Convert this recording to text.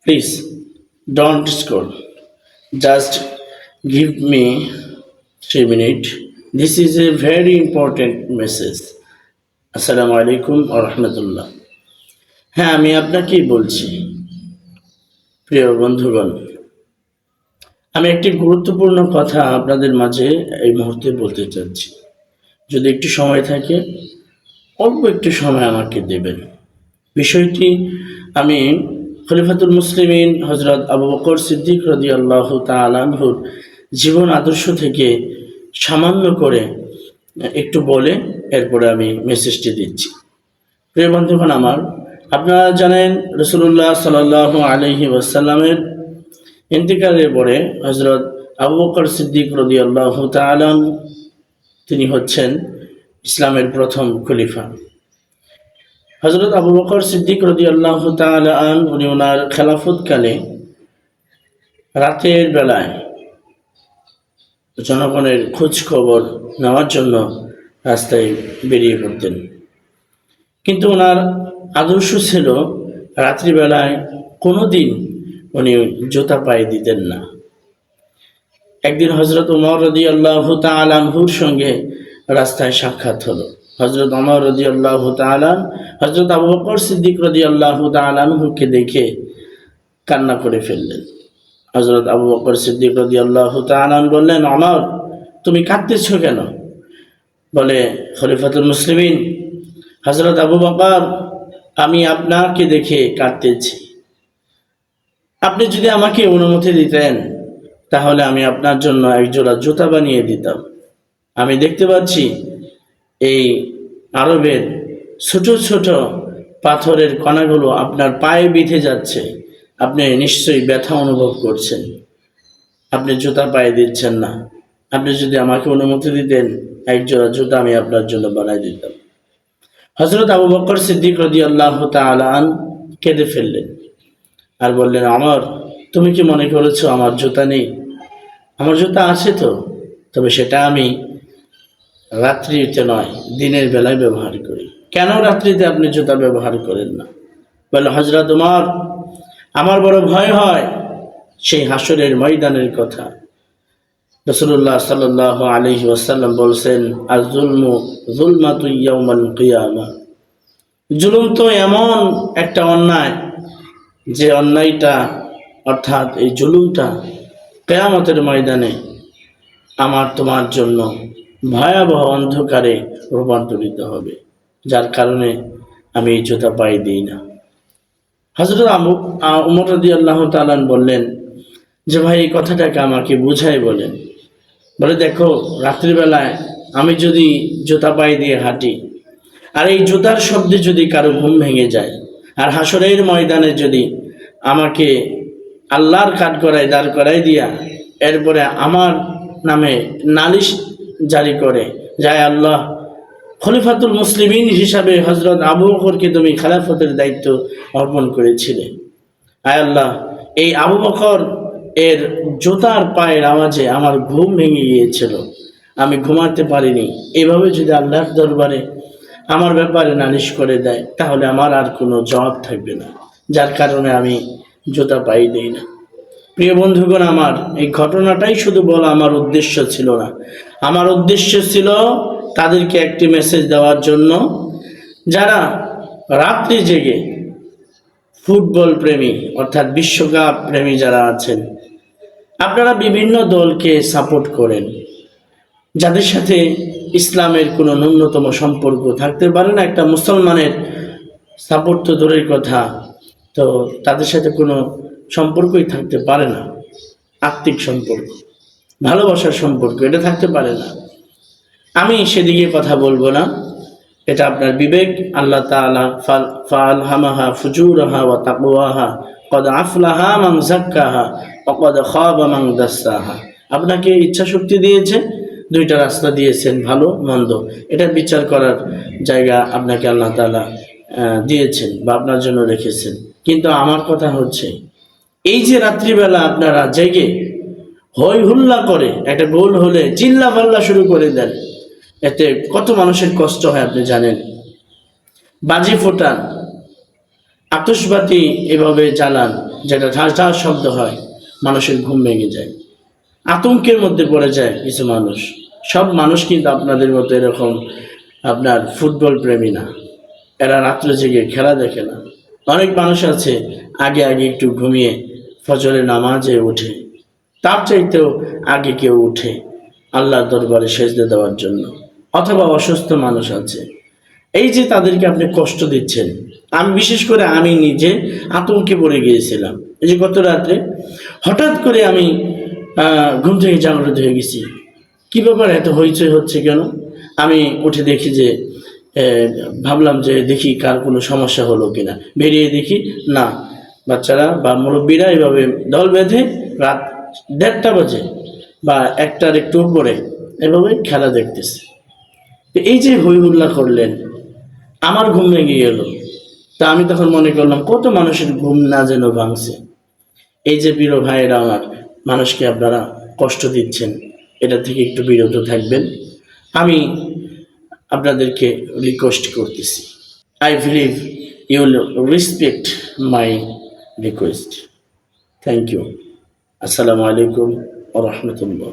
Please don't scroll. Just give me 3 minutes. This is a very important message. আসসালামু আলাইকুম ওয়া রাহমাতুল্লাহ। হ্যাঁ, আমি আপনাকেই বলছি, প্রিয় বন্ধুগণ। আমি একটি গুরুত্বপূর্ণ কথা আপনাদের মাঝে এই মুহূর্তে বলতে চাচ্ছি। যদি একটু সময় থাকে, অল্প একটু সময় আমাকে দেবেন। বিষয়টি আমি খলিফাতুল মুসলিমিন হযরত আবু বকর সিদ্দিক রাদিয়াল্লাহু তাআলা আনহুর জীবন আদর্শ থেকে সামান্য করে একটু বলে এরপরে আমি মেসেজটি দিচ্ছি। প্রিয় বন্ধুগণ আমার, আপনারা জানেন রাসূলুল্লাহ সাল্লাল্লাহু আলাইহি ওয়াসাল্লামের ইন্তিকালের পরে হযরত আবু বকর সিদ্দিক রাদিয়াল্লাহু তাআলা তিনি হচ্ছেন ইসলামের প্রথম খলিফা। হযরত আবু বকর সিদ্দিক রাদিয়াল্লাহু তাআলা উনি ওনার খেলাফতকালে রাতের বেলায় জনগণের খোঁজ খবর নেওয়ার জন্য রাস্তায় বেরিয়ে পড়তেন। কিন্তু ওনার আদর্শ ছিল রাত্রিবেলায় কোনো দিন উনি জুতা পায়ে দিতেন না। একদিন হযরত ওমর রাদিয়াল্লাহু তাআলা আনহুর সঙ্গে রাস্তায় সাক্ষাৎ হলো। হযরত ওমর রাদিয়াল্লাহু তাআলা হযরত আবু বকর সিদ্দিক রাদিয়াল্লাহু তাআলা আনহুকে দেখে কান্না করে ফেললেন। হযরত আবু বকর সিদ্দিক রাদিয়াল্লাহু তাআলা বললেন, ওমর, তুমি কাঁদতেছো কেন? বলে, খলিফাতুল মুসলিমিন হযরত আবু বকর, আমি আপনাকে দেখে কাঁদতেছি। আপনি যদি আমাকে অনুমতি দিতেন তাহলে আমি আপনার জন্য একজোড়া জুতা বানিয়ে দিতাম। আমি দেখতে পাচ্ছি এই আরবের ছোট ছোট পাথরের কণাগুলো আপনার পায়ে বিঁধে যাচ্ছে। আপনি নিশ্চয়ই ব্যথা অনুভব করছেন। আপনি জুতা পায়ে দিচ্ছেন না। আপনি যদি আমাকে অনুমতি দিতেন একজোড়া জুতা আমি আপনার জন্য বানিয়ে দিতাম। হযরত আবু বকর সিদ্দিক রাদিয়াল্লাহু তাআলা কেঁদে ফেললেন আর বললেন, ওমর, তুমি কি মনে করেছো আমার জুতা নেই? আমার জুতা আছে তো, তবে সেটা আমি রাত্রিতে নয় দিনের বেলায় ব্যবহার করি। কেন রাত্রিতে আপনি জুতা ব্যবহার করেন না? বলে, হযরত ওমর, আমার বড় ভয় হয় সেই হাসরের ময়দানের কথা। রাসূলুল্লাহ সাল্লাল্লাহু আলাইহি ওয়াসাল্লাম বলছেন, আয-যুলমু যুলমাতু ইয়াউমাল কিয়ামাহ। জুলুম তো এমন একটা অন্যায় যে অন্যায়টা অর্থাৎ এই জুলুমটা কিয়ামতের ময়দানে আমার তোমার জন্য ভয়াবহ অন্ধকারে রূপান্তরিত হবে, যার কারণে আমি এই জুতা পায়ে দিই না। হযরত ওমর রাদিয়াল্লাহু তাআলা বললেন যে, ভাই, এই কথাটাকে আমাকে বুঝাই বলেন। বলে, দেখো, রাত্রিবেলায় আমি যদি জুতা পায়ে দিয়ে হাঁটি আর এই জুতার শব্দে যদি কারো ঘুম ভেঙে যায় আর হাসরের ময়দানে যদি আমাকে আল্লাহর কাঠগড়ায় দাঁড় করাই দিয়া এরপরে আমার নামে নালিশ জারি করে যায়, আল্লাহ, খলিফাতুল মুসলিমিন হিসাবে হযরত আবু বকরকে তুমি খেলাফতের দায়িত্ব অর্পণ করেছিলে। আয় আল্লাহ, এই আবু বকর এর জুতার পায়ের আওয়াজে আমার ঘুম ভেঙে গিয়েছিল, আমি ঘুমাতে পারিনি। এভাবে যদি আল্লাহর দরবারে আমার ব্যাপারে নালিশ করে দেয় তাহলে আমার আর কোনো জবাব থাকবে না, যার কারণে আমি জুতা পায়ে দিই না। প্রিয় বন্ধুগণ আমার, এই ঘটনাটাই শুধু বলা আমার উদ্দেশ্য ছিল না। আমার উদ্দেশ্য ছিল তাদেরকে একটি মেসেজ দেওয়ার জন্য, যারা রাত্রি জেগে ফুটবল প্রেমী অর্থাৎ বিশ্বকাপ প্রেমী যারা আছেন, আপনারা বিভিন্ন দলকে সাপোর্ট করেন, যাদের সাথে ইসলামের কোনো ন্যূনতম সম্পর্ক থাকতে পারে না। একটা মুসলমানের সাপোর্ট তো দূরের কথা, তো তাদের সাথে কোনো সম্পর্কই থাকতে পারে না। আত্মিক সম্পর্ক, ভালোবাসার সম্পর্ক, এটা থাকতে পারে না। আমি সেদিকে কথা বলবো না, এটা আপনার বিবেক। আল্লাহ তাআলা ফাআলহামাহা ফুজুরাহা ওয়া তাকওয়াহা ক্বাদ আফলাহা মান যাক্কাহা ওয়া ক্বাদ খাবা মান দাসসাহা। আপনাকে ইচ্ছা শক্তি দিয়েছে, দুইটা রাস্তা দিয়েছেন, ভালো মন্দ, এটা বিচার করার জায়গা আপনাকে আল্লাহ তাআলা দিয়েছেন বা আপনার জন্য রেখেছেন। কিন্তু আমার কথা হচ্ছে, এই যে রাত্রিবেলা আপনারা জেগে হই হুল্লা করে একটা গোল হলে চিল্লা ফাল্লা শুরু করে দেন, এতে কত মানুষের কষ্ট হয় আপনি জানেন। বাজি ফোটান, আতশবাতি এভাবে জ্বালান, যেটা ঠাস ঠাস শব্দ হয়, মানুষের ঘুম ভেঙে যায়, আতঙ্কের মধ্যে পড়ে যায় কিছু মানুষ। সব মানুষ কিন্তু আপনাদের মতো এরকম আপনার ফুটবল প্রেমী না, এরা রাত্রে জেগে খেলা দেখে না। অনেক মানুষ আছে আগে আগে একটু ঘুমিয়ে ফজরের নামাজে ওঠে, তার চাইতেও আগে কেউ উঠে আল্লাহর দরবারে সেজদা দেওয়ার জন্য। অথবা অসুস্থ মানুষ আছে, এই যে তাদেরকে আপনি কষ্ট দিচ্ছেন। আমি বিশেষ করে আমি নিজে আতঙ্কে পড়ে গিয়েছিলাম। এই যে গত রাত্রে হঠাৎ করে আমি ঘুম থেকে জাগ্রত হয়ে গেছি, কী ব্যাপার এত হইচই হচ্ছে কেন? আমি উঠে দেখি যে ভাবলাম যে দেখি কার কোনো সমস্যা হলো কিনা, বেরিয়ে দেখি না, বাচ্চারা বা মুরব্বীরা এভাবে দল বেঁধে রাত 1:30 বাজে বা 1টার একটু উপরে এভাবে খেলা দেখতেছে। তো এই যে হই হুল্লা করলেন, আমার ঘুম ভেঙে গেল। তা আমি তখন মনে করলাম কত মানুষের ঘুম না যেন ভাঙছে। এই যে প্রিয় ভাইয়েরা আমার, মানুষকে আপনারা কষ্ট দিচ্ছেন, এটা থেকে একটু বিরত থাকবেন। আমি আপনাদেরকে রিকোয়েস্ট করতেছি, I believe you will respect my request. Thank you. আসসালামু আলাইকুম ওয়া রাহমাতুল্লাহ।